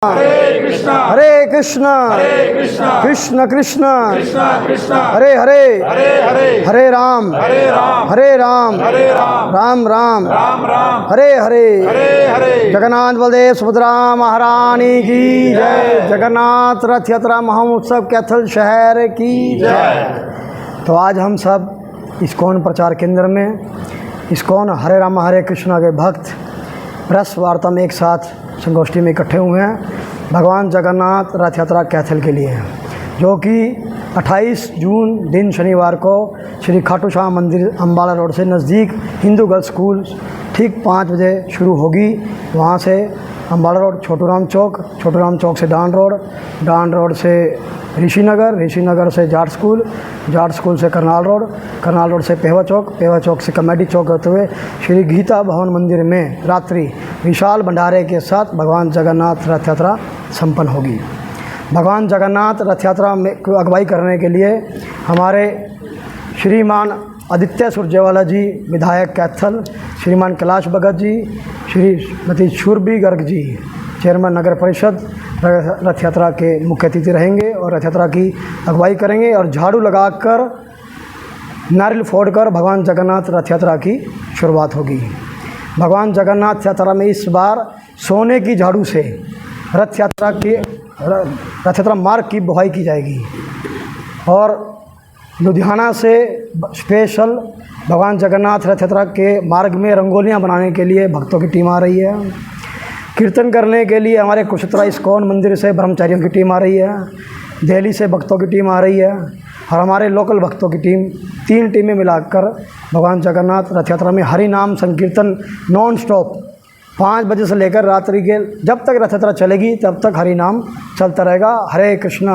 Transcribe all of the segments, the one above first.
हरे कृष्णा कृष्ण कृष्ण हरे हरे हरे राम राम राम हरे हरे। जगन्नाथ बलदेव सुभद्रा महारानी की जय। जगन्नाथ रथ यात्रा महोत्सव कैथल शहर की जय। तो आज हम सब इस्कॉन प्रचार केंद्र में इस्कॉन हरे राम हरे कृष्णा के भक्त प्रेस वार्ता में एक साथ संगोष्ठी में इकट्ठे हुए हैं भगवान जगन्नाथ रथ यात्रा कैथल के लिए, जो कि 28 जून दिन शनिवार को श्री खाटू श्याम मंदिर अम्बाला रोड से नज़दीक हिंदू गर्ल्स स्कूल ठीक 5 बजे शुरू होगी। वहाँ से अम्बाला रोड छोटू राम चौक से डांड रोड से ऋषिनगर से जाट स्कूल से करनाल रोड से पेहवा चौक से कमेटी चौक होते हुए श्री गीता भवन मंदिर में रात्रि विशाल भंडारे के साथ भगवान जगन्नाथ रथ यात्रा संपन्न होगी। भगवान जगन्नाथ रथ यात्रा में अगुवाई करने के लिए हमारे श्रीमान आदित्य सुरजेवाला जी विधायक कैथल, श्रीमान कैलाश भगत जी, श्रीमती शूरबी गर्ग जी चेयरमैन नगर परिषद रथ यात्रा के मुख्य अतिथि रहेंगे और रथ यात्रा की अगुवाई करेंगे और झाड़ू लगाकर नारियल फोड़कर भगवान जगन्नाथ रथ यात्रा की शुरुआत होगी। भगवान जगन्नाथ यात्रा में इस बार सोने की झाड़ू से रथ यात्रा मार्ग की बुहाई की जाएगी और लुधियाना से स्पेशल भगवान जगन्नाथ रथ यात्रा के मार्ग में रंगोलियां बनाने के लिए भक्तों की टीम आ रही है। कीर्तन करने के लिए हमारे कुशतरा इस्कॉन मंदिर से ब्रह्मचारियों की टीम आ रही है, दिल्ली से भक्तों की टीम आ रही है और हमारे लोकल भक्तों की टीम, 3 टीमें मिलाकर भगवान जगन्नाथ रथ यात्रा में हरि नाम संकीर्तन नॉन स्टॉप 5 बजे से लेकर रात्रि के जब तक रथ यात्रा चलेगी तब तक हरि नाम चलता रहेगा। हरे कृष्णा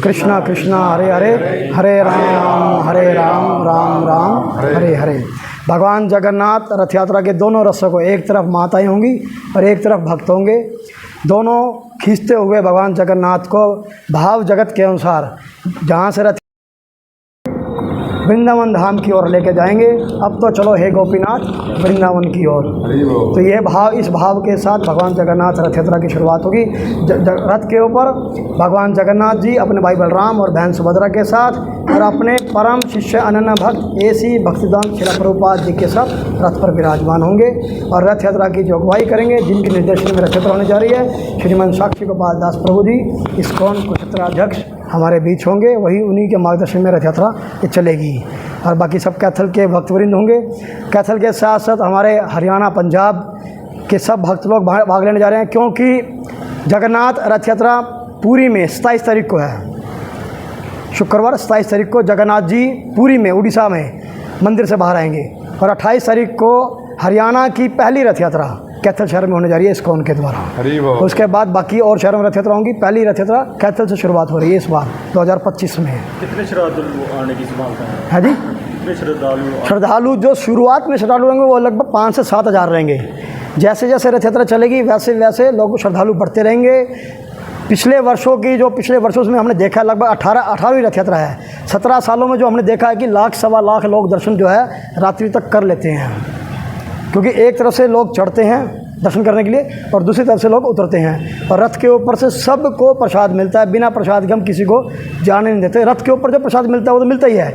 कृष्णा कृष्णा हरे हरे, हरे राम राम हरे हरे। भगवान जगन्नाथ रथ यात्रा के दोनों रस्सों को एक तरफ माताएं होंगी और एक तरफ भक्त होंगे, दोनों खींचते हुए भगवान जगन्नाथ को भाव जगत के अनुसार जहाँ से रथ वृंदावन धाम की ओर लेके जाएंगे। अब तो चलो हे गोपीनाथ वृंदावन की ओर। तो ये इस भाव के साथ भगवान जगन्नाथ रथ यात्रा की शुरुआत होगी। रथ के ऊपर भगवान जगन्नाथ जी अपने भाई बलराम और बहन सुभद्रा के साथ और अपने परम शिष्य अनन्य भक्त एसी भक्तिदान श्रील प्रभुपाद जी के साथ रथ पर विराजमान होंगे और रथ यात्रा की जो अगुवाई करेंगे, जिनके निर्देशन में रथ यात्रा होने जा रही है, श्रीमान साक्षी गोपाल दास प्रभु जी इस्कॉन कुशत्राध्यक्ष हमारे बीच होंगे। वही उन्हीं के मार्गदर्शन में रथ यात्रा चलेगी और बाकी सब कैथल के भक्तवृंद होंगे। कैथल के साथ साथ हमारे हरियाणा पंजाब के सब भक्त लोग भाग लेने जा रहे हैं, क्योंकि जगन्नाथ रथ यात्रा पुरी में 27 तारीख को है, शुक्रवार 27 तारीख को जगन्नाथ जी पुरी में उड़ीसा में मंदिर से बाहर आएंगे और 28 तारीख को हरियाणा की पहली रथ यात्रा कैथल शहर में होने जा रही है इस्कॉन के द्वारा। उसके बाद बाकी और शहरों में रथ यात्रा होंगी। पहली रथ यात्रा कैथल से शुरुआत हो रही है इस बार 2025 में। कितने श्रद्धालु आने की संभावना है जी? कितने श्रद्धालु जो शुरुआत में श्रद्धालु रहेंगे वो लगभग 5 से 7 हज़ार रहेंगे। जैसे जैसे रथ यात्रा चलेगी वैसे वैसे लोग श्रद्धालु बढ़ते रहेंगे। पिछले वर्षों में हमने देखा लगभग 18वीं रथ यात्रा है। 17 सालों में जो हमने देखा है कि लाख सवा लाख लोग दर्शन जो है रात्रि तक कर लेते हैं, क्योंकि एक तरफ से लोग चढ़ते हैं दर्शन करने के लिए और दूसरी तरफ से लोग उतरते हैं और रथ के ऊपर से सबको प्रसाद मिलता है। बिना प्रसाद के हम किसी को जाने नहीं देते। रथ के ऊपर जो प्रसाद मिलता है वो तो मिलता ही है।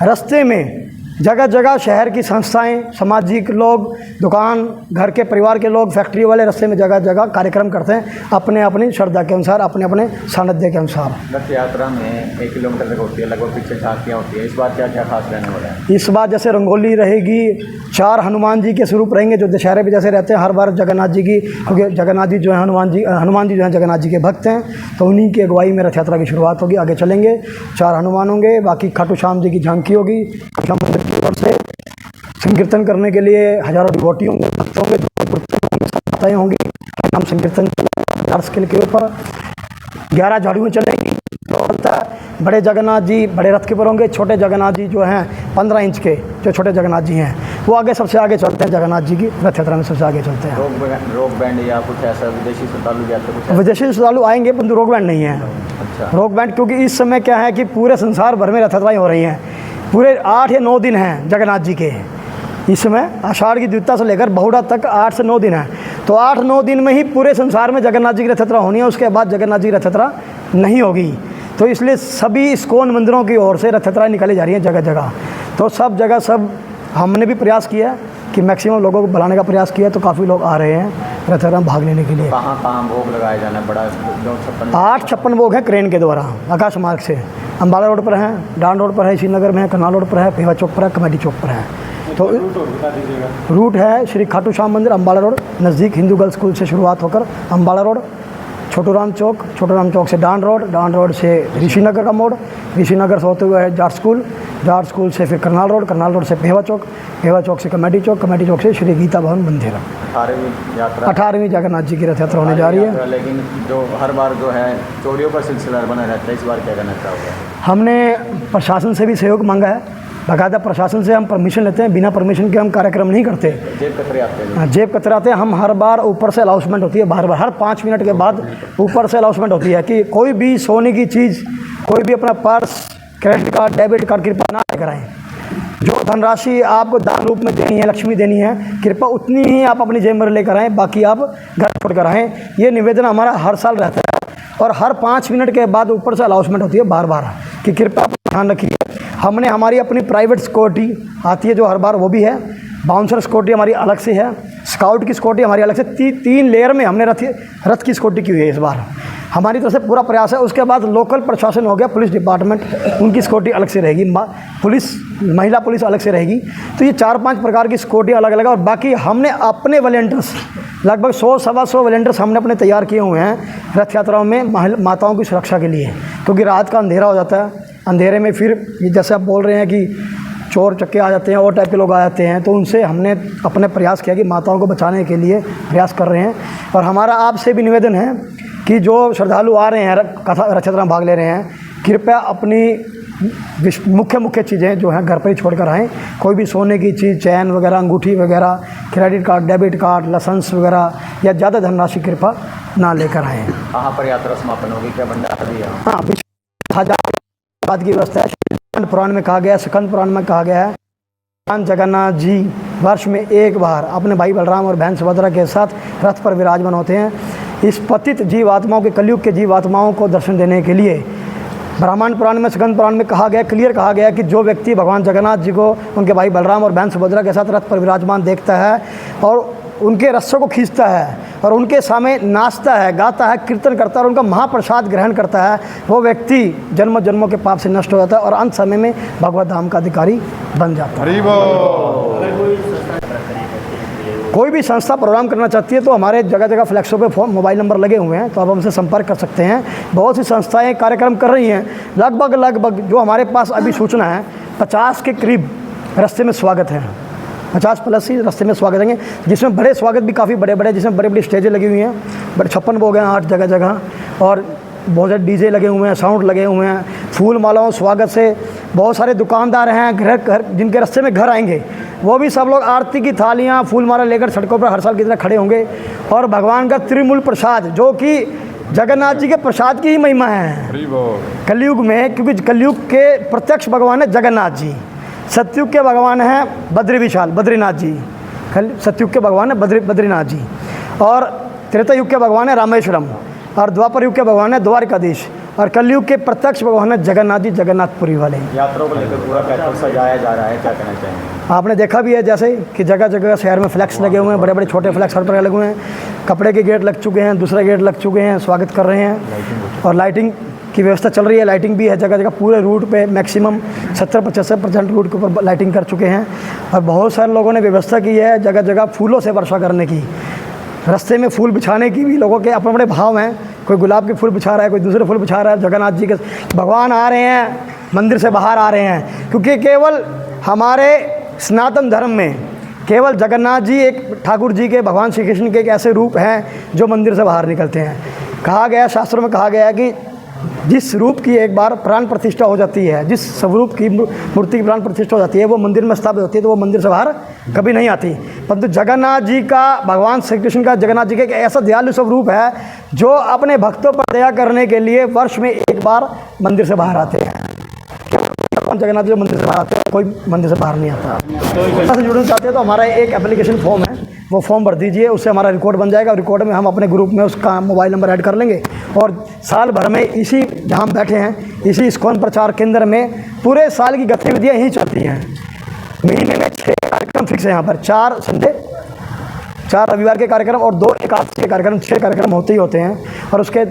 रास्ते में जगह जगह शहर की संस्थाएं, सामाजिक लोग, दुकान, घर के परिवार के लोग, फैक्ट्री वाले रास्ते में जगह जगह कार्यक्रम करते हैं अपने अपनी श्रद्धा के अनुसार, अपने अपने सानिध्य के अनुसार। रथ यात्रा में 1 किलोमीटर तक होती है, लगभग पीछे झांकियाँ होती है। इस बार क्या क्या खास रहने वाला है? इस बार जैसे रंगोली रहेगी, 4 हनुमान जी के स्वरूप रहेंगे जो दशहरे पे जैसे रहते हैं हर बार जगन्नाथ जी की, क्योंकि जगन्नाथ जी जो है हनुमान जी जो है जगन्नाथ जी के भक्त हैं, तो उन्हीं की अगुवाई में रथ यात्रा की शुरुआत होगी। आगे चलेंगे 4 हनुमान होंगे, बाकी खाटू श्याम जी की झांकी होगी। श्याम मंदिर की ओर से संकीर्तन करने के लिए हजारों डिवोटी होंगे, भक्त होंगे, माताएँ होंगी। हम संकीर्तन स्केल के ऊपर 11 झाड़ुएँ चलेंगी। बड़े जगन्नाथ जी बड़े रथ के ऊपर होंगे, छोटे जगन्नाथ जी जो हैं 15 इंच के जो छोटे जगन्नाथ जी हैं वो आगे सबसे आगे चलते हैं। जगन्नाथ जी की रथ यात्रा में सबसे आगे चलते हैं। रॉक बैंड या कुछ ऐसा विदेशी श्रद्धालु या तो कुछ? विदेशी श्रद्धालु आएंगे परंतु रॉक बैंड नहीं है। अच्छा। रॉक बैंड क्योंकि इस समय क्या है कि पूरे संसार भर में रथ यात्राएँ हो रही हैं। पूरे 8 या 9 दिन हैं जगन्नाथ जी के। इस समय आषाढ़ की द्वितीया से लेकर बहुड़ा तक 8 से 9 दिन है। तो 8-9 दिन में ही पूरे संसार में जगन्नाथ जी की रथ यात्रा होनी है, उसके बाद जगन्नाथ जी की रथ यात्रा नहीं होगी। तो इसलिए सभी इस्कॉन मंदिरों की ओर से रथ यात्राएँ निकाली जा रही हैं जगह जगह। तो सब जगह सब हमने भी प्रयास किया कि मैक्सिमम लोगों को बुलाने का प्रयास किया, तो काफ़ी लोग आ रहे हैं रथ यात्रा में भाग लेने के लिए। कहाँ कहाँ भोग लगाया जाना है? बड़ा 856 भोग हैं क्रेन के द्वारा आकाश मार्ग से। अम्बाला रोड पर हैं, डांड रोड पर है, श्रीनगर में है, करनाल रोड पर है, पेवा चौक पर है, कमेटी चौक पर है। तो रूट है श्री खाटू श्याम मंदिर अम्बाला रोड नज़दीक हिंदू गर्ल्स स्कूल से शुरुआत होकर अम्बाला रोड, छोटू राम चौक से डांड रोड से ऋषिनगर का मोड़, ऋषिनगर से होते हुए जाट स्कूल से फिर करनाल रोड से पेवा चौक से कमेटी चौक से श्री गीता भवन मंदिर। 18वीं जगन्नाथ जी की रथ यात्रा होने जा रही है। लेकिन जो हर बार जो है चोरियों का सिलसिला बना रहता है, इस बार क्या करना चाहोगे? हमने प्रशासन से भी सहयोग मांगा है, बाकायदा प्रशासन से हम परमिशन लेते हैं, बिना परमिशन के हम कार्यक्रम नहीं करते। जेब कतरे आते हैं। हम हर बार ऊपर से अनाउंसमेंट होती है, बार हर 5 मिनट के बाद ऊपर से अनाउंसमेंट होती है कि कोई भी सोने की चीज़, कोई भी अपना purse, credit card, debit card कृपया ना लेकर आएँ। जो धनराशि आपको दान रूप में देनी है, लक्ष्मी देनी है, कृपया उतनी ही आप अपनी जेब में लेकर आएँ, बाकी आप घर छोड़ कर आएँ। ये निवेदन हमारा हर साल रहता है और हर 5 मिनट के बाद ऊपर से अनाउंसमेंट होती है बार कि कृपया ध्यान रखिए। हमने हमारी अपनी प्राइवेट सिक्योरिटी आती है जो हर बार, वो भी है। बाउंसर सिक्योरिटी हमारी अलग से है, स्काउट की सिक्योरिटी हमारी अलग से। 3 लेयर में हमने रथ की सिक्योरिटी की हुई है इस बार। हमारी तरफ से पूरा प्रयास है। उसके बाद लोकल प्रशासन हो गया, पुलिस डिपार्टमेंट, उनकी सिक्योरिटी अलग से रहेगी, महिला पुलिस अलग से रहेगी। तो ये 4-5 प्रकार की सिक्योरिटी अलग अलग है। और बाकी हमने अपने वॉलंटियर्स लगभग 100-125 वॉलंटियर्स हमने अपने तैयार किए हुए हैं रथ यात्राओं में माताओं की सुरक्षा के लिए, क्योंकि रात का अंधेरा हो जाता है। अंधेरे में फिर ये जैसे आप बोल रहे हैं कि चोर चक्के आ जाते हैं और टाइप के लोग आ जाते हैं, तो उनसे हमने अपने प्रयास किया कि माताओं को बचाने के लिए प्रयास कर रहे हैं। और हमारा आपसे भी निवेदन है कि जो श्रद्धालु आ रहे हैं रथ यात्रा में भाग ले रहे हैं, कृपया अपनी मुख्य चीज़ें जो हैं घर पर ही छोड़ कर आएँ। कोई भी सोने की चीज़, चैन वगैरह, अंगूठी वगैरह, credit card, debit card, licence वगैरह या ज़्यादा धनराशि कृपया ना लेकर आएँ। कहाँ पर यात्रा समापन होगी, क्या भंडारा भी है? हाँ, बात की व्यवस्था है। स्कंद पुराण में कहा गया है भगवान जगन्नाथ जी वर्ष में एक बार अपने भाई बलराम और बहन सुभद्रा के साथ रथ पर विराजमान होते हैं। इस पतित जीवात्माओं के, कलयुग के जीवात्माओं को दर्शन देने के लिए ब्राह्मण पुराण में, स्कंद पुराण में क्लियर कहा गया कि जो व्यक्ति भगवान जगन्नाथ जी को उनके भाई बलराम और बहन सुभद्रा के साथ रथ पर विराजमान देखता है और उनके रस्सों को खींचता है और उनके सामने नाचता है, गाता है, कीर्तन करता है और उनका महाप्रसाद ग्रहण करता है, वो व्यक्ति जन्म जन्मों के पाप से नष्ट हो जाता है और अंत समय में भगवत धाम का अधिकारी बन जाता है। कोई भी संस्था प्रोग्राम करना चाहती है तो हमारे जगह जगह फ्लैक्सों पे फ़ोन मोबाइल नंबर लगे हुए हैं, तो आप हमसे संपर्क कर सकते हैं। बहुत सी संस्थाएं कार्यक्रम कर रही हैं। लगभग जो हमारे पास अभी सूचना है 50 के करीब रास्ते में स्वागत हैं, 50+ ही रास्ते में स्वागत हैं, जिसमें बड़े स्वागत भी काफ़ी बड़े, जिसमें बड़ी स्टेजें लगी हुई हैं, बड़े 56 भोग हैं 8 जगह और बहुत सारे डीजे लगे हुए हैं, साउंड लगे हुए हैं, फूल मालाओं स्वागत से। बहुत सारे दुकानदार हैं घर जिनके रास्ते में घर आएंगे, वो भी सब लोग आरती की थालियाँ, फूल माला लेकर सड़कों पर हर साल की तरह खड़े होंगे और भगवान का त्रिमूल प्रसाद, जो कि जगन्नाथ जी के प्रसाद की ही महिमा है कलयुग में, क्योंकि कलयुग के प्रत्यक्ष भगवान है जगन्नाथ जी, सतयुग के भगवान है बद्रीनाथ जी, सतयुग के भगवान है बद्रीनाथ जी, और त्रेता युग के भगवान है रामेश्वरम, और द्वापर युग के भगवान है द्वारकाधीश, और कलयुग के प्रत्यक्ष भगवान है जगन्नाथ जी, जगन्नाथपुरी वाले। यात्रा को लेकर पूरा कैथल सजाया जा रहा है, क्या कहना चाहेंगे? आपने देखा भी है जैसे कि जगह जगह शहर में फ्लैक्स लगे हुए हैं, बड़े छोटे फ्लैक्स हर पर लगे हुए हैं, कपड़े के गेट लग चुके हैं, दूसरे गेट लग चुके हैं, स्वागत कर रहे हैं और लाइटिंग की व्यवस्था चल रही है। लाइटिंग भी है जगह जगह, पूरे रूट पे मैक्सिमम 70-75% रूट के ऊपर लाइटिंग कर चुके हैं और बहुत सारे लोगों ने व्यवस्था की है जगह जगह फूलों से वर्षा करने की, रास्ते में फूल बिछाने की भी लोगों के अपने अपने भाव हैं। कोई गुलाब के फूल बिछा रहा है, कोई दूसरे फूल बिछा रहा है। जगन्नाथ जी के भगवान आ रहे हैं, मंदिर से बाहर आ रहे हैं, क्योंकि केवल हमारे सनातन धर्म में केवल जगन्नाथ जी एक ठाकुर जी के, भगवान श्री कृष्ण के एक ऐसे रूप हैं जो मंदिर से बाहर निकलते हैं। कहा गया, शास्त्रों में कहा गया है कि जिस रूप की एक बार प्राण प्रतिष्ठा हो जाती है, जिस स्वरूप की मूर्ति की प्राण प्रतिष्ठा हो जाती है, वो मंदिर में स्थापित होती है, तो वो मंदिर से बाहर कभी नहीं आती। परंतु जगन्नाथ जी का, भगवान श्री कृष्ण का, जगन्नाथ जी का एक ऐसा दयालु स्वरूप है जो अपने भक्तों पर दया करने के लिए वर्ष में एक बार मंदिर से बाहर आते हैं। जगन्नाथ जी मंदिर से बाहर आते हैं, कोई मंदिर से बाहर नहीं आता। तो से जुड़ना चाहते हैं तो हमारा एक एप्लीकेशन फॉर्म है वो फॉर्म भर दीजिए, उससे हमारा रिकॉर्ड बन जाएगा। रिकॉर्ड में हम अपने ग्रुप में उसका मोबाइल नंबर ऐड कर लेंगे और साल भर में इसी जहाँ हम बैठे हैं इसी इस्कॉन प्रचार केंद्र में पूरे साल की गतिविधियाँ यहीं चलती हैं। महीने में 6 कार्यक्रम फिक्स है यहाँ पर, 4 संडे, 4 रविवार के कार्यक्रम और 2 एकादशी के कार्यक्रम, 6 कार्यक्रम होते ही होते हैं। और उसके